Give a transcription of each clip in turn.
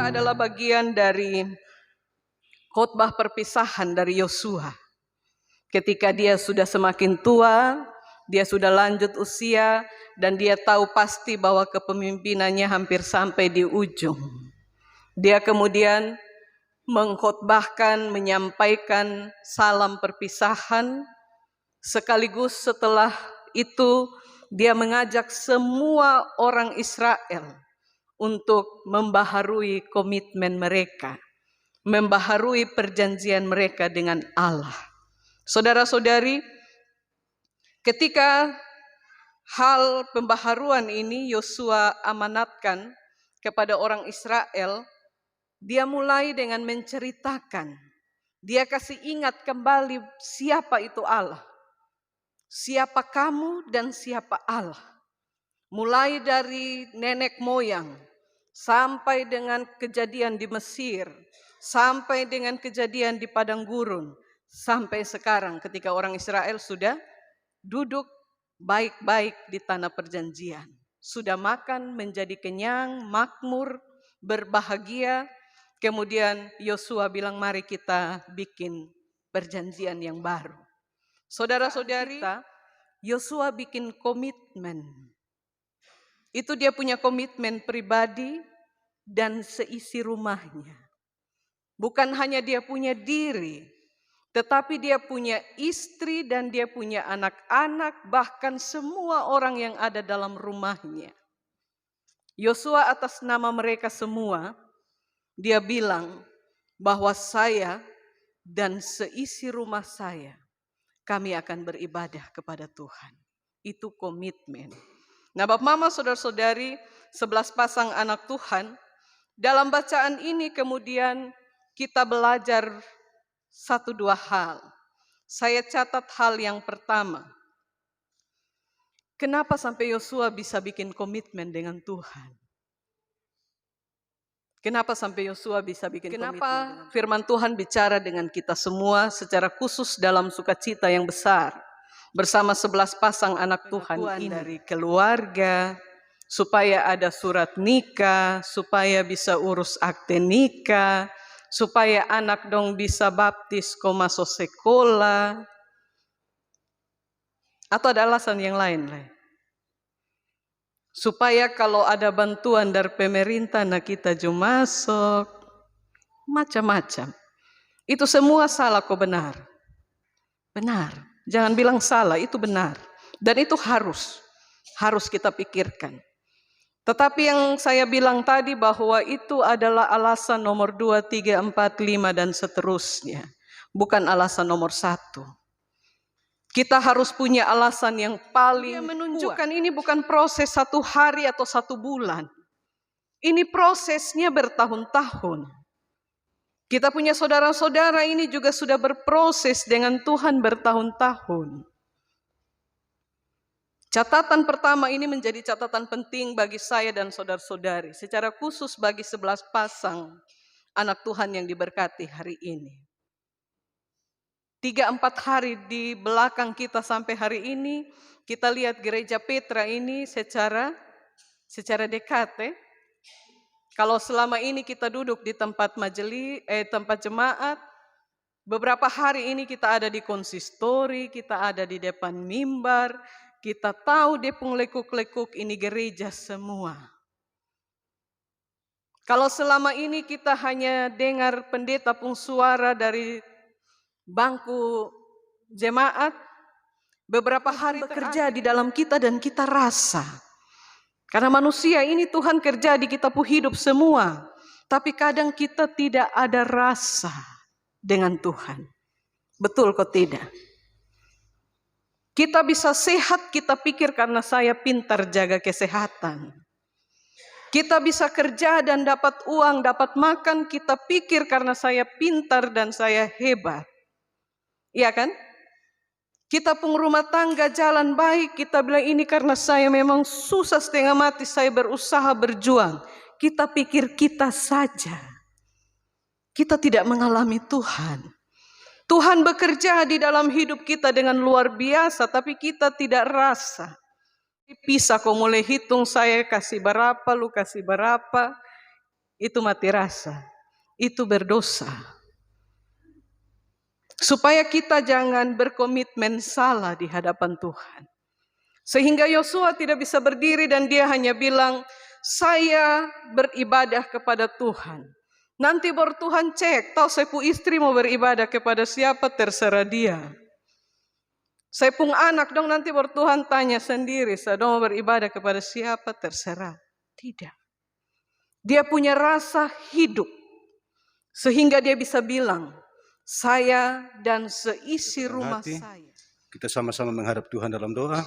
kita adalah bagian dari khotbah perpisahan dari Yosua. Ketika dia sudah semakin tua, dia sudah lanjut usia, dan dia tahu pasti bahwa kepemimpinannya hampir sampai di ujung. Dia kemudian mengkhotbahkan, menyampaikan salam perpisahan, sekaligus setelah itu dia mengajak semua orang Israel untuk membaharui komitmen mereka, membaharui perjanjian mereka dengan Allah. Saudara-saudari, ketika hal pembaharuan ini Yosua amanatkan kepada orang Israel, dia mulai dengan menceritakan, dia kasih ingat kembali siapa itu Allah, siapa kamu dan siapa Allah. Mulai dari nenek moyang, sampai dengan kejadian di Mesir, sampai dengan kejadian di padang gurun, sampai sekarang ketika orang Israel sudah duduk baik-baik di tanah perjanjian, sudah makan menjadi kenyang, makmur, berbahagia. Kemudian Yosua bilang, mari kita bikin perjanjian yang baru. Saudara-saudari, Yosua bikin komitmen. Itu dia punya komitmen pribadi dan seisi rumahnya. Bukan hanya dia punya diri, tetapi dia punya istri dan dia punya anak-anak, bahkan semua orang yang ada dalam rumahnya. Yosua atas nama mereka semua, dia bilang bahwa saya dan seisi rumah saya, kami akan beribadah kepada Tuhan. Itu komitmen. Nah, Bapak Mama, saudara-saudari, 11 pasang anak Tuhan, dalam bacaan ini kemudian kita belajar 1-2 hal. Saya catat hal yang pertama. Kenapa sampai Yosua bisa bikin komitmen dengan Tuhan? Kenapa sampai Yosua bisa bikin komitmen? Kenapa firman Tuhan bicara dengan kita semua secara khusus dalam sukacita yang besar bersama 11 pasang anak Tuhan ini, dari keluarga, supaya ada surat nikah, supaya bisa urus akte nikah, supaya anak dong bisa baptis, masuk sekolah, atau ada alasan yang lain? Supaya kalau ada bantuan dari pemerintah, nah kita juga masuk, macam-macam. Itu semua salah kok benar? Benar. Jangan bilang salah, itu benar. Dan itu harus kita pikirkan. Tetapi yang saya bilang tadi bahwa itu adalah alasan nomor 2, 3, 4, 5 dan seterusnya. Bukan alasan nomor 1. Kita harus punya alasan yang paling menunjukkan kuat. Ini bukan proses 1 hari atau 1 bulan. Ini prosesnya bertahun-tahun. Kita punya saudara-saudara ini juga sudah berproses dengan Tuhan bertahun-tahun. Catatan pertama ini menjadi catatan penting bagi saya dan saudara-saudari, secara khusus bagi 11 pasang anak Tuhan yang diberkati hari ini. 3-4 hari di belakang kita sampai hari ini, kita lihat gereja Petra ini secara dekat. Kalau selama ini kita duduk di tempat tempat jemaat, beberapa hari ini kita ada di konsistori, kita ada di depan mimbar, kita tahu depung lekuk-lekuk ini gereja semua. Kalau selama ini kita hanya dengar pendeta pung suara dari bangku jemaat, beberapa hari bekerja di dalam kita dan kita rasa. Karena manusia ini Tuhan kerja di kita pun hidup semua. Tapi kadang kita tidak ada rasa dengan Tuhan. Betul kok tidak? Kita bisa sehat, kita pikir karena saya pintar jaga kesehatan. Kita bisa kerja dan dapat uang, dapat makan, kita pikir karena saya pintar dan saya hebat. Iya kan? Kita pun rumah tangga jalan baik, kita bilang ini karena saya memang susah setengah mati, saya berusaha berjuang. Kita pikir kita saja. Kita tidak mengalami Tuhan. Tuhan bekerja di dalam hidup kita dengan luar biasa, tapi kita tidak rasa. Bisa kok mulai hitung, saya kasih berapa, lu kasih berapa. itu mati rasa, itu berdosa. Supaya kita jangan berkomitmen salah di hadapan Tuhan. Sehingga Yosua tidak bisa berdiri dan dia hanya bilang, saya beribadah kepada Tuhan. Nanti baru Tuhan cek, tahu saya pu istri mau beribadah kepada siapa, terserah dia. Saya pun anak dong, nanti baru Tuhan tanya sendiri, saya mau beribadah kepada siapa, terserah. Tidak. Dia punya rasa hidup. Sehingga dia bisa bilang, saya dan seisi rumah saya. Kita sama-sama menghadap Tuhan dalam doa.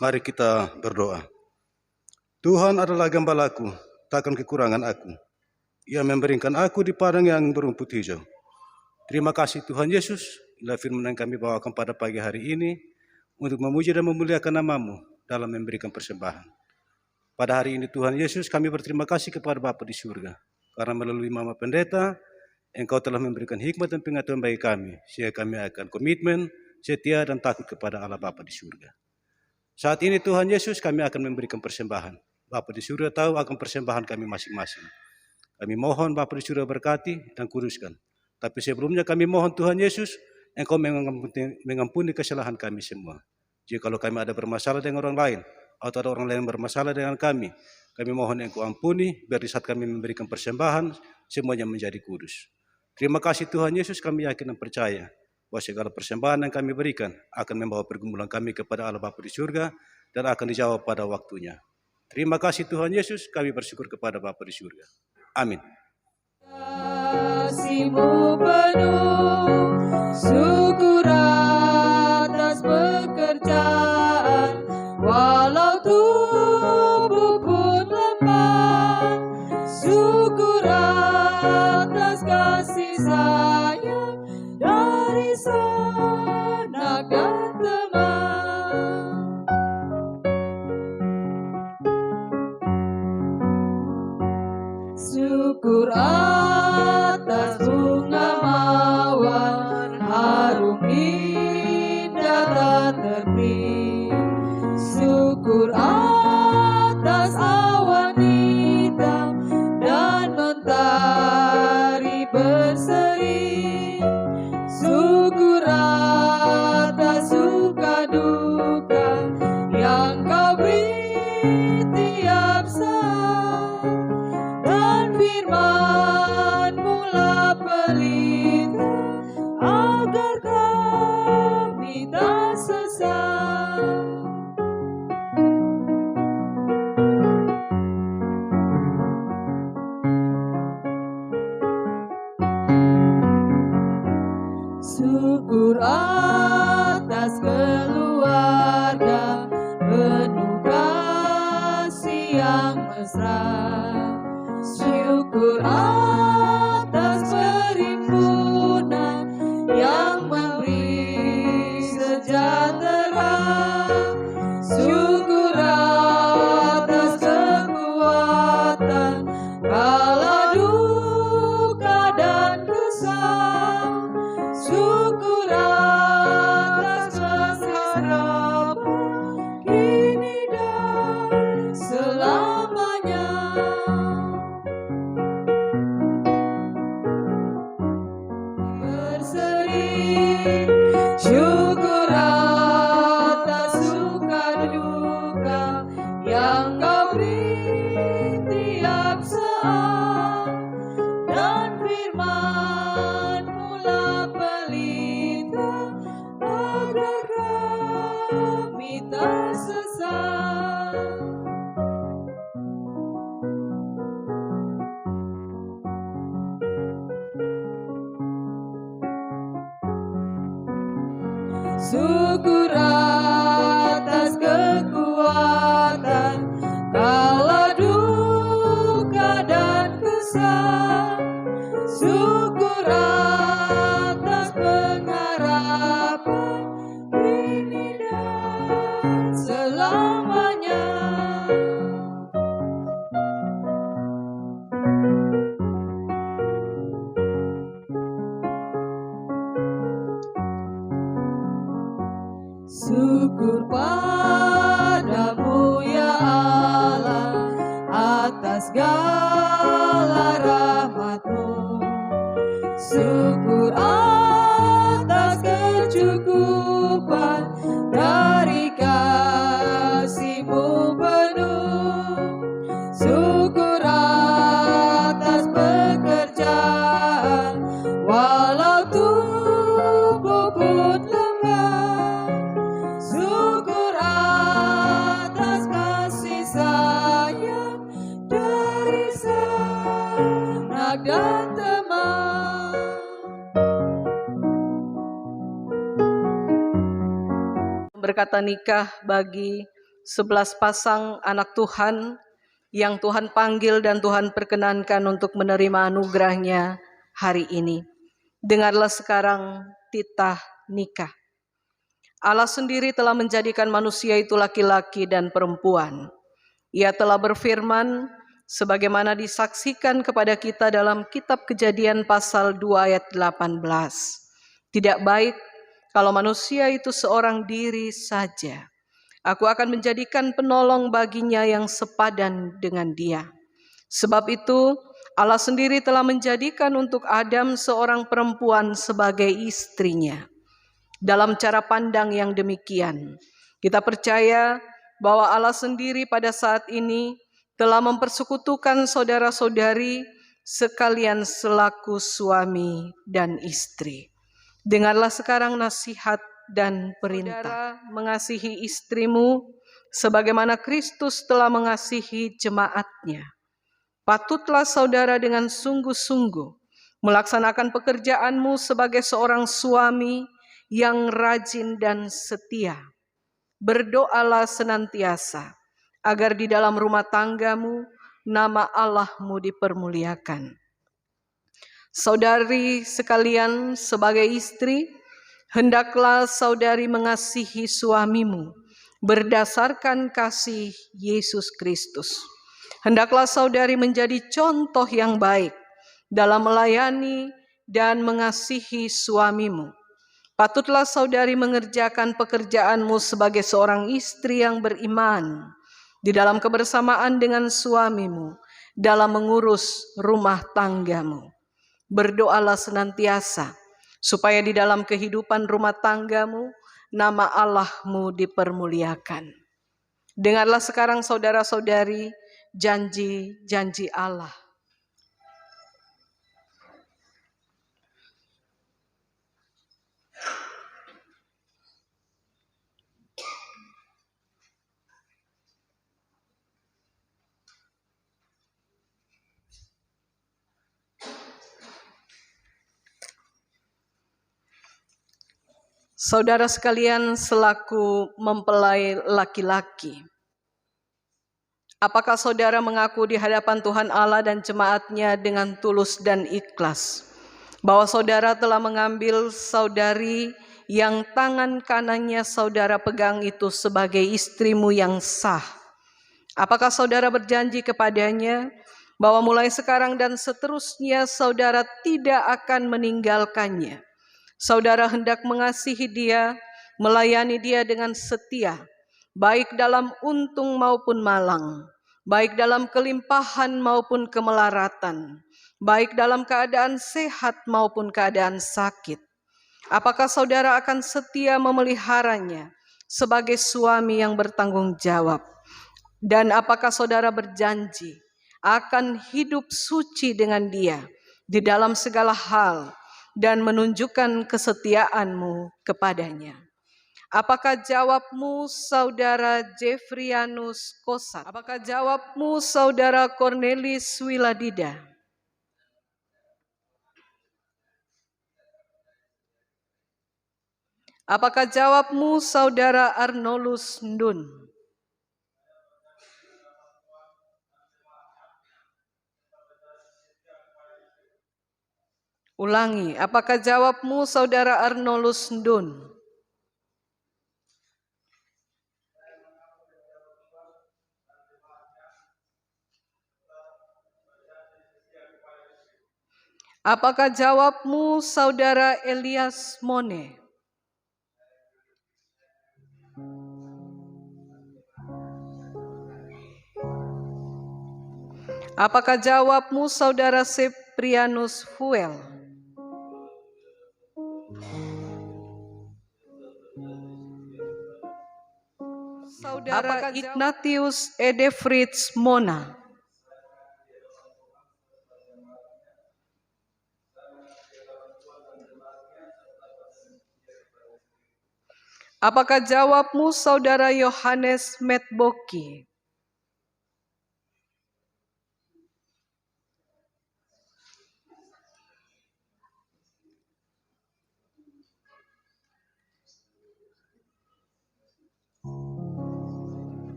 Mari kita berdoa. Tuhan adalah gembalaku, takkan kekurangan aku. Ia memberikan aku di padang yang berumput hijau. Terima kasih Tuhan Yesus, inilah firman yang kami bawakan pada pagi hari ini untuk memuji dan memuliakan nama-Mu dalam memberikan persembahan. Pada hari ini Tuhan Yesus, kami berterima kasih kepada Bapa di surga, karena melalui Mama Pendeta, Engkau telah memberikan hikmat dan pengetahuan bagi kami, sehingga kami akan komitmen, setia dan takut kepada Allah Bapa di surga. Saat ini Tuhan Yesus, kami akan memberikan persembahan. Bapa di surga tahu akan persembahan kami masing-masing. Kami mohon Bapa di surga berkati dan kuduskan. Tapi sebelumnya kami mohon Tuhan Yesus, Engkau mengampuni kesalahan kami semua. Jika kalau kami ada bermasalah dengan orang lain, atau ada orang lain bermasalah dengan kami mohon Engkau ampuni, biar di saat kami memberikan persembahan, semuanya menjadi kudus. Terima kasih Tuhan Yesus, kami yakin dan percaya bahwa segala persembahan yang kami berikan akan membawa pergumulan kami kepada Allah Bapa di surga dan akan dijawab pada waktunya. Terima kasih Tuhan Yesus, kami bersyukur kepada Bapa di surga. Amin. Kasih-Mu penuh, syukur atas pekerjaan, walau tubuh pun lemah, syukur atas kasih sayang dari sanak dan teman. Syukur atas bunga mawar, harum indah tak terperi. Syukur atas awan hitam dan mentari berseri. Syukur atas suka duka yang Kau beri tiap saat, dan firman-Mu lah pelita agar kami tak sesat. Syukur atas keluarga penuh kasih yang mesra. Syukur atas perhimpunan yang memberi sejahtera. Syukur atas kekuatan kala duka dan kesal. Syukur atas kasih harapan kini dan selamanya. Berseri, syukur atas suka duka yang Kau beri tiap saat, dan firman-Mu lah pelita agar kami tak sesat. Syukur atas kekuatan kala duka dan kesal. Syukur atas pengharapan kini dan selamanya. Syukur padamu ya Allah atas atas segala rahmat-Mu. Syukur atas kecukupan dari kasih-Mu penuh. Syukur atas pekerjaan walau tubuh pun lemah. Syukur atas kasih sayang dari sanak dan teman. Berkata nikah bagi 11 pasang anak Tuhan yang Tuhan panggil dan Tuhan perkenankan untuk menerima anugerahnya hari ini. Dengarlah sekarang titah nikah. Allah sendiri telah menjadikan manusia itu laki-laki dan perempuan. Ia telah berfirman sebagaimana disaksikan kepada kita dalam kitab Kejadian pasal 2 ayat 18. Tidak baik kalau manusia itu seorang diri saja. Aku akan menjadikan penolong baginya yang sepadan dengan dia. Sebab itu Allah sendiri telah menjadikan untuk Adam seorang perempuan sebagai istrinya. Dalam cara pandang yang demikian, kita percaya bahwa Allah sendiri pada saat ini telah mempersekutukan saudara-saudari sekalian selaku suami dan istri. Dengarlah sekarang nasihat dan perintah. Saudara, mengasihi istrimu sebagaimana Kristus telah mengasihi jemaat-Nya. Patutlah saudara dengan sungguh-sungguh melaksanakan pekerjaanmu sebagai seorang suami yang rajin dan setia. Berdoalah senantiasa agar di dalam rumah tanggamu nama Allah-Mu dipermuliakan. Saudari sekalian, sebagai istri, hendaklah saudari mengasihi suamimu berdasarkan kasih Yesus Kristus. Hendaklah saudari menjadi contoh yang baik dalam melayani dan mengasihi suamimu. Patutlah saudari mengerjakan pekerjaanmu sebagai seorang istri yang beriman di dalam kebersamaan dengan suamimu dalam mengurus rumah tanggamu. Berdoalah senantiasa supaya di dalam kehidupan rumah tanggamu nama Allah-Mu dipermuliakan. Dengarlah sekarang saudara-saudari janji-janji Allah. Saudara sekalian, selaku mempelai laki-laki, apakah saudara mengaku di hadapan Tuhan Allah dan jemaat-Nya dengan tulus dan ikhlas bahwa saudara telah mengambil saudari yang tangan kanannya saudara pegang itu sebagai istrimu yang sah? Apakah saudara berjanji kepadanya bahwa mulai sekarang dan seterusnya saudara tidak akan meninggalkannya? Saudara hendak mengasihi dia, melayani dia dengan setia, baik dalam untung maupun malang, baik dalam kelimpahan maupun kemelaratan, baik dalam keadaan sehat maupun keadaan sakit. Apakah saudara akan setia memeliharanya sebagai suami yang bertanggung jawab? Dan apakah saudara berjanji akan hidup suci dengan dia di dalam segala hal dan menunjukkan kesetiaanmu kepadanya? Apakah jawabmu saudara Jeffrianus Kosat? Apakah jawabmu saudara Cornelis Wiladida? Apakah jawabmu saudara Arnolus Ndun? Ulangi, apakah jawabmu saudara Arnolus Ndun? Apakah jawabmu saudara Elias Mone? Apakah jawabmu, Saudara Seprianus Fuel? Saudara Ignatius Edefritz Mona? Apakah jawabmu, Saudara Yohanes Metboki?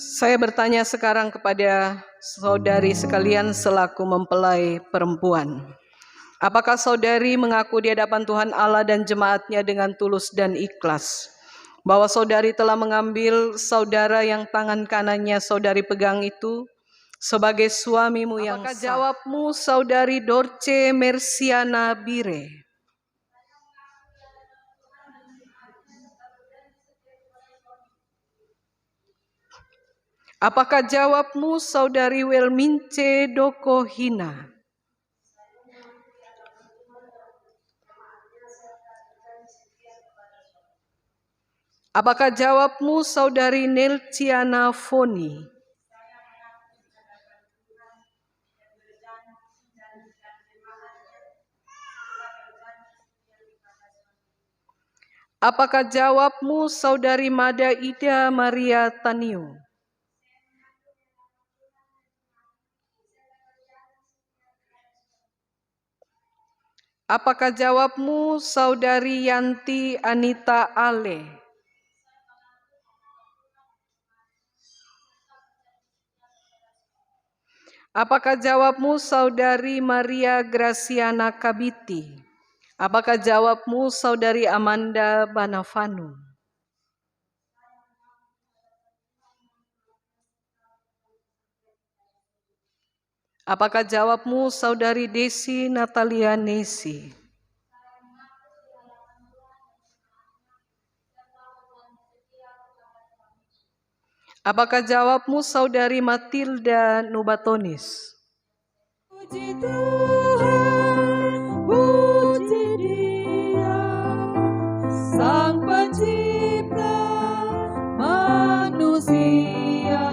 Saya bertanya sekarang kepada saudari sekalian selaku mempelai perempuan. Apakah saudari mengaku di hadapan Tuhan Allah dan jemaatnya dengan tulus dan ikhlas bahwa saudari telah mengambil saudara yang tangan kanannya saudari pegang itu sebagai suamimu yang sah? Apakah jawabmu, Saudari Dorce Mersiana Bire? Apakah jawabmu, Saudari Welmince Dokohina? Apakah jawabmu, Saudari Nelciana Foni? Apakah jawabmu, Saudari Mada Ida Maria Taniu? Apakah jawabmu, Saudari Yanti Anita Ale? Apakah jawabmu, Saudari Maria Graciana Kabiti? Apakah jawabmu, Saudari Amanda Banavanu? Apakah jawabmu, Saudari Desi Natalia Nesi? Apakah jawabmu, Saudari Matilda Nubatonis? Puji Tuhan, puji Dia, Sang Pencipta manusia.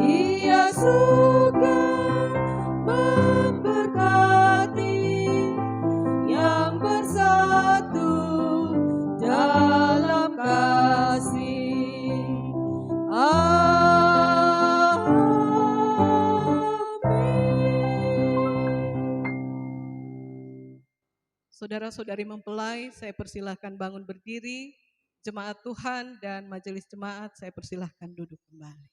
Ia suka memberkati yang bersatu dalam kasih. Saudara-saudari mempelai, saya persilahkan bangun berdiri. Jemaat Tuhan dan majelis jemaat, saya persilahkan duduk kembali.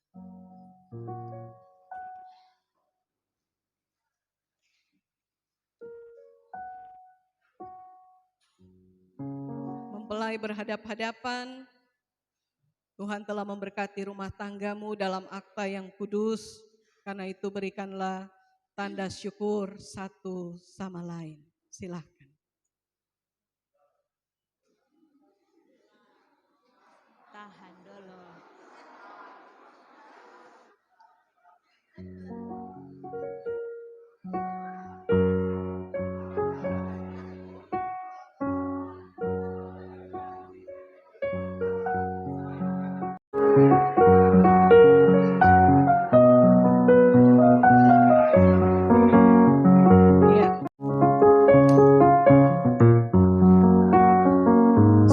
Mempelai berhadap-hadapan, Tuhan telah memberkati rumah tanggamu dalam akta yang kudus. Karena itu berikanlah tanda syukur satu sama lain. Silahkan. Tahan dulu.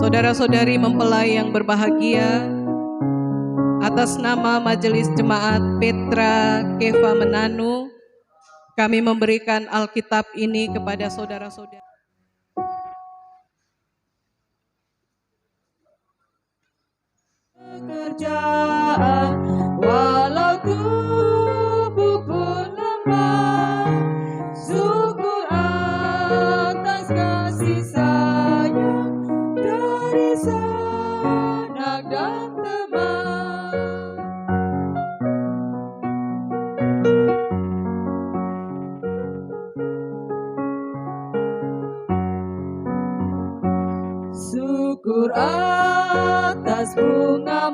Saudara-saudari mempelai yang berbahagia, atas nama Majelis Jemaat Petra Keva Menanu, kami memberikan Alkitab ini kepada saudara-saudara. Pekerjaan walau tubuh pun lemah, syukur atas kasih sayang dari sanak dan teman. Syukur atas bunga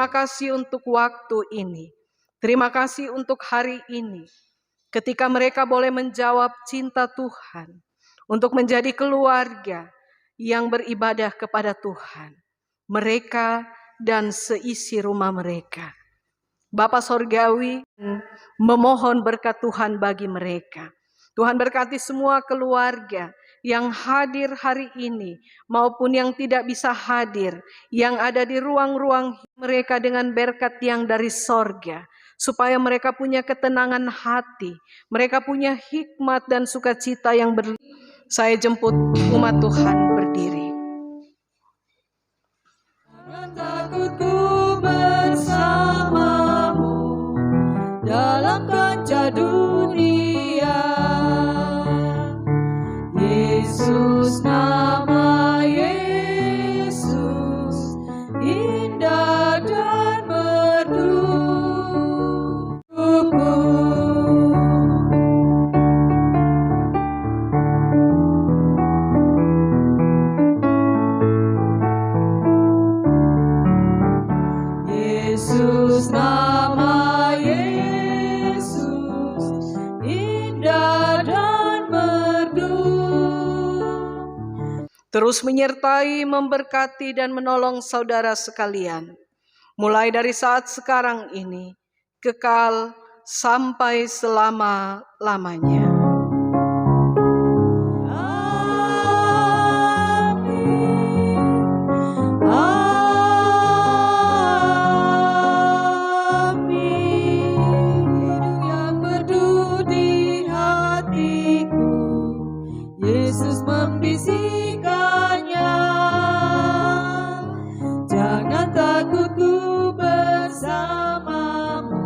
Terima kasih untuk waktu ini. Terima kasih untuk hari ini. Ketika mereka boleh menjawab cinta Tuhan. Untuk menjadi keluarga yang beribadah kepada Tuhan. Mereka dan seisi rumah mereka. Bapa Sorgawi memohon berkat Tuhan bagi mereka. Tuhan berkati semua keluarga yang hadir hari ini maupun yang tidak bisa hadir, yang ada di ruang-ruang mereka dengan berkat yang dari sorga, supaya mereka punya ketenangan hati, mereka punya hikmat dan sukacita yang berlimpah. Saya jemput umat Tuhan berdiri. Jangan takut, ku bersamamu dalam kancah dunia. Yesus, nama Yesus, indah dan merdu. Yesus, nama Yesus, indah dan merdu. Terus menyertai, memberkati, dan menolong saudara sekalian. Mulai dari saat sekarang ini, kekal sampai selama-lamanya. Amin. Amin. Hidung yang merdu di hatiku, Yesus membisikkannya. Jangan takut, ku bersamamu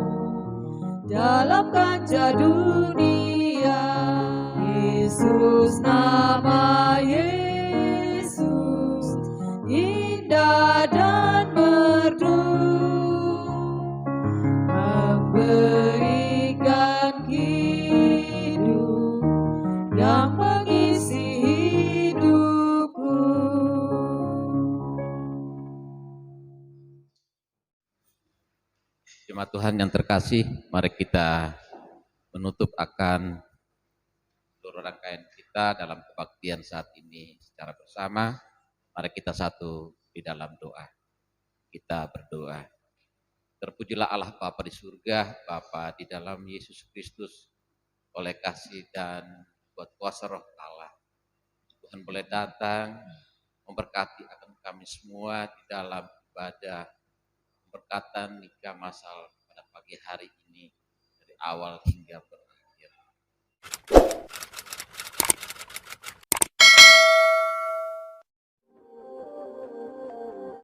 dalam kancah dunia. Yesus, nama Yesus, indah dan merdu, memberikan hidup yang mengisi hidupku. Jemaat Tuhan yang terkasih, mari kita menutup akan seluruh rangkaian kita dalam kebaktian saat ini secara bersama. Mari kita satu di dalam doa. Kita berdoa. Terpujilah Allah Bapa di surga, Bapa di dalam Yesus Kristus, oleh kasih dan buat kuasa roh Allah. Tuhan boleh datang, memberkati akan kami semua di dalam ibadah, pemberkatan nikah masal pada pagi hari ini, dari awal hingga